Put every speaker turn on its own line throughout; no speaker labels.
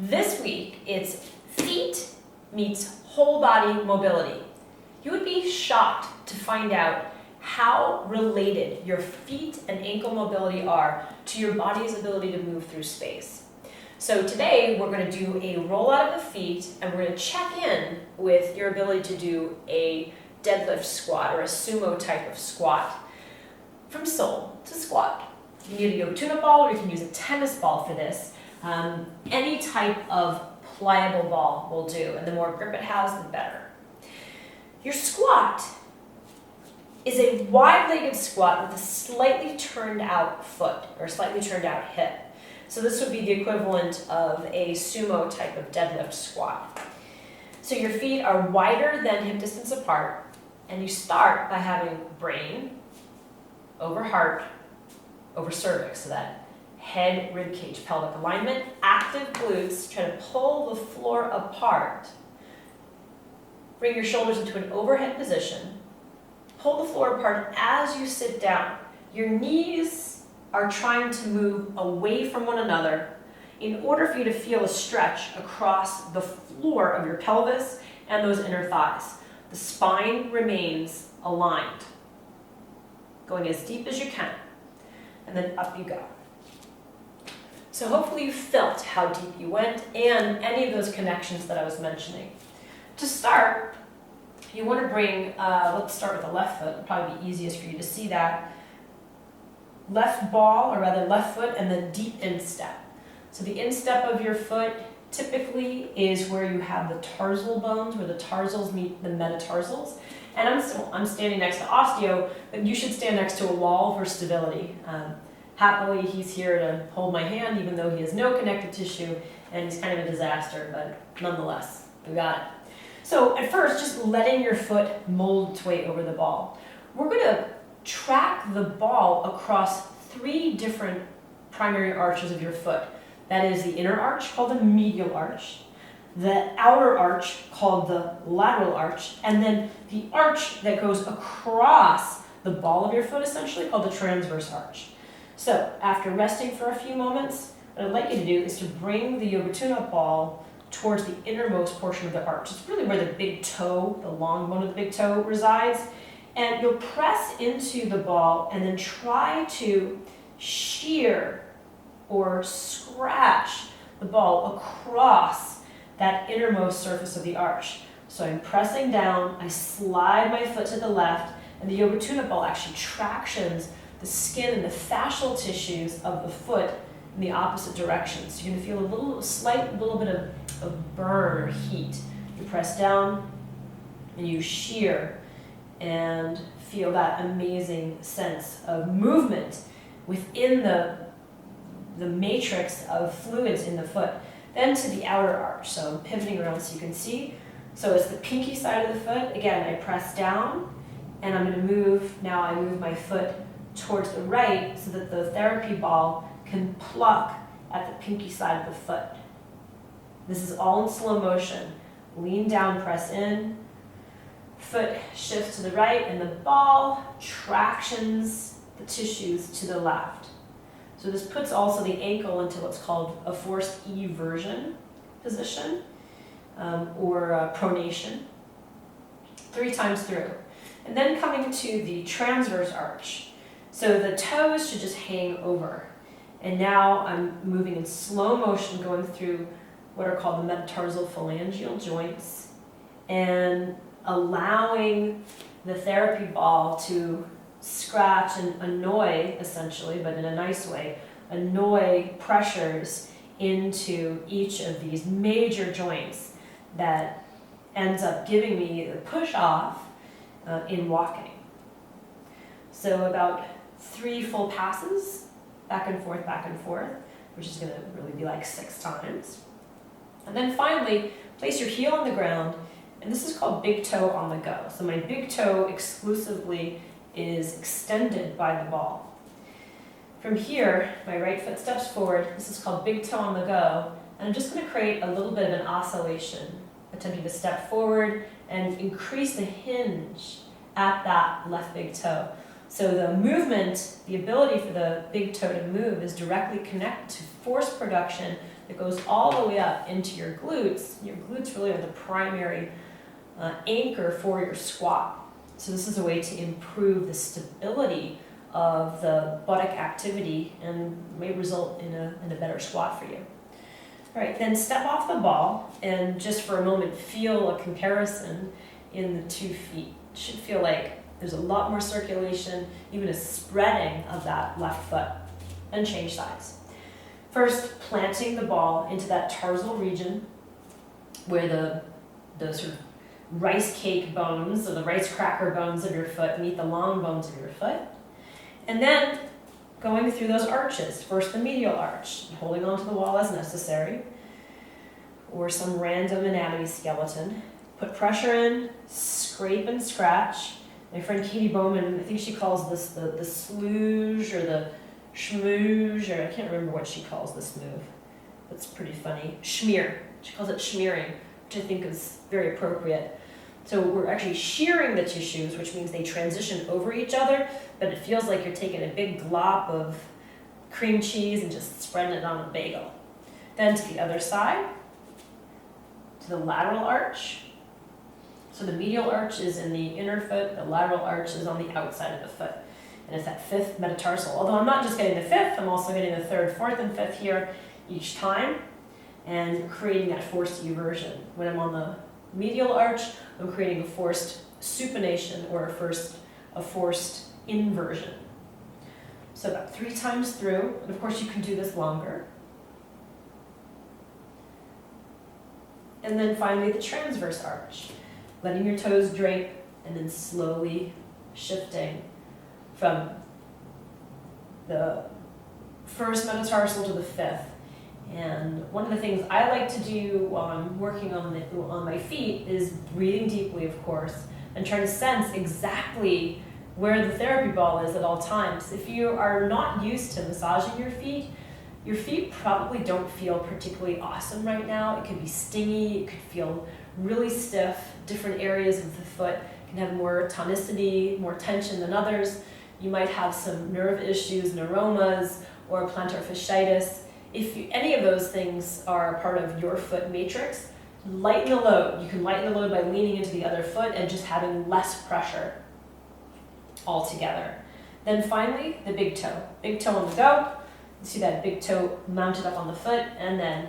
This week, it's feet meets whole body mobility. You would be shocked to find out how related your feet and ankle mobility are to your body's ability to move through space. So today we're going to do a roll out of the feet, and we're going to check in with your ability to do a deadlift squat or a sumo type of squat from sole to squat. You can use a yoga tune-up ball, or you can use a tennis ball for this. Any type of pliable ball will do, and the more grip it has, the better. Your squat is a wide-legged squat with a slightly turned out foot or slightly turned out hip. So this would be the equivalent of a sumo type of deadlift squat. So your feet are wider than hip distance apart, and you start by having brain over heart over cervix, so that head, rib cage, pelvic alignment, active glutes. Try to pull the floor apart. Bring your shoulders into an overhead position. Pull the floor apart as you sit down. Your knees are trying to move away from one another in order for you to feel a stretch across the floor of your pelvis and those inner thighs. The spine remains aligned, going as deep as you can, and then up you go. So hopefully you felt how deep you went and any of those connections that I was mentioning. To start, you want to bring, let's start with the left foot. It'll probably be easiest for you to see that. Left ball, or rather left foot, and the deep instep. So the instep of your foot typically is where you have the tarsal bones, where the tarsals meet the metatarsals. And I'm standing next to osteo, but you should stand next to a wall for stability. Happily, he's here to hold my hand, even though he has no connective tissue, and he's kind of a disaster, but nonetheless, we got it. So at first, just letting your foot mold its way over the ball. We're going to track the ball across 3 different primary arches of your foot. That is the inner arch, called the medial arch, the outer arch, called the lateral arch, and then the arch that goes across the ball of your foot, essentially, called the transverse arch. So after resting for a few moments, what I'd like you to do is to bring the yoga tune-up ball towards the innermost portion of the arch. It's really where the big toe, the long bone of the big toe, resides. And you'll press into the ball and then try to shear or scratch the ball across that innermost surface of the arch. So I'm pressing down, I slide my foot to the left, and the yoga tune-up ball actually tractions the skin and the fascial tissues of the foot in the opposite direction. So you're going to feel a slight bit of burn or heat. You press down and you shear and feel that amazing sense of movement within the matrix of fluids in the foot. Then to the outer arch. So I'm pivoting around so you can see. So it's the pinky side of the foot. Again, I press down, and I'm going to move. Now I move my foot towards the right so that the therapy ball can pluck at the pinky side of the foot. This is all in slow motion. Lean down, press in. Foot shifts to the right, and the ball tractions the tissues to the left. So this puts also the ankle into what's called a forced eversion position, or pronation, 3 times through. And then coming to the transverse arch. So the toes should just hang over. And now I'm moving in slow motion, going through what are called the metatarsal phalangeal joints, and allowing the therapy ball to scratch and annoy, essentially, but in a nice way, annoy pressures into each of these major joints that ends up giving me the push off in walking. So about 3 full passes, back and forth, which is going to really be like 6 times. And then finally, place your heel on the ground, and this is called big toe on the go. So my big toe exclusively is extended by the ball. From here, my right foot steps forward. This is called big toe on the go, and I'm just going to create a little bit of an oscillation, attempting to step forward and increase the hinge at that left big toe. So the movement, the ability for the big toe to move, is directly connected to force production that goes all the way up into your glutes. Your glutes really are the primary anchor for your squat. So this is a way to improve the stability of the buttock activity and may result in a better squat for you. All right, then step off the ball and just for a moment feel a comparison in the 2 feet. It should feel like there's a lot more circulation, even a spreading of that left foot, and change sides. First, planting the ball into that tarsal region where the sort of rice cake bones or the rice cracker bones of your foot meet the long bones of your foot. And then going through those arches, first the medial arch, holding onto the wall as necessary, or some random anatomy skeleton. Put pressure in, scrape and scratch. My friend Katie Bowman, I think she calls this the slooge or the schmooge, or I can't remember what she calls this move. That's pretty funny. Schmear. She calls it schmearing, which I think is very appropriate. So we're actually shearing the tissues, which means they transition over each other, but it feels like you're taking a big glop of cream cheese and just spreading it on a bagel. Then to the other side, to the lateral arch. So the medial arch is in the inner foot, the lateral arch is on the outside of the foot. And it's that 5th metatarsal. Although I'm not just getting the 5th, I'm also getting the 3rd, 4th, and 5th here each time, and creating that forced eversion. When I'm on the medial arch, I'm creating a forced supination or a forced inversion. So about 3 times through, and of course you can do this longer. And then finally the transverse arch, letting your toes drape and then slowly shifting from the 1st metatarsal to the 5th. And one of the things I like to do while I'm working on my feet is breathing deeply, of course, and trying to sense exactly where the therapy ball is at all times. If you are not used to massaging your feet probably don't feel particularly awesome right now. It could be stingy, it could feel really stiff. Different areas of the foot can have more tonicity, more tension than others. You might have some nerve issues, neuromas, or plantar fasciitis. If any of those things are a part of your foot matrix, lighten the load. You can lighten the load by leaning into the other foot and just having less pressure altogether. Then finally, the big toe. Big toe on the go. You see that big toe mounted up on the foot, and then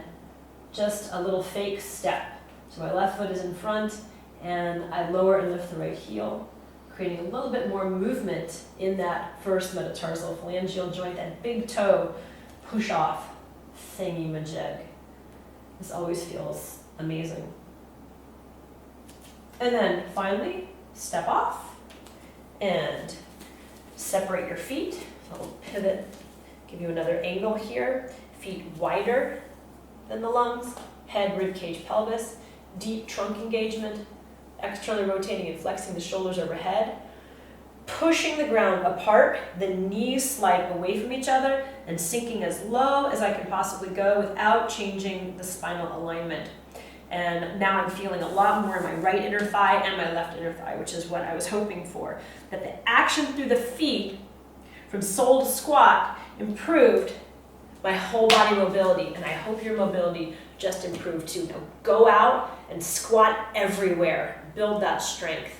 just a little fake step. So my left foot is in front, and I lower and lift the right heel, creating a little bit more movement in that 1st metatarsal phalangeal joint, that big toe push off thingy-majig. This always feels amazing. And then finally, step off and separate your feet. So I'll pivot, give you another angle here. Feet wider than the lungs, head, rib cage, pelvis, deep trunk engagement, externally rotating and flexing the shoulders overhead, pushing the ground apart, the knees slide away from each other, and sinking as low as I can possibly go without changing the spinal alignment. And now I'm feeling a lot more in my right inner thigh and my left inner thigh, which is what I was hoping for. That the action through the feet from sole to squat improved my whole body mobility, and I hope your mobility just improved too. Now go out and squat everywhere. Build that strength.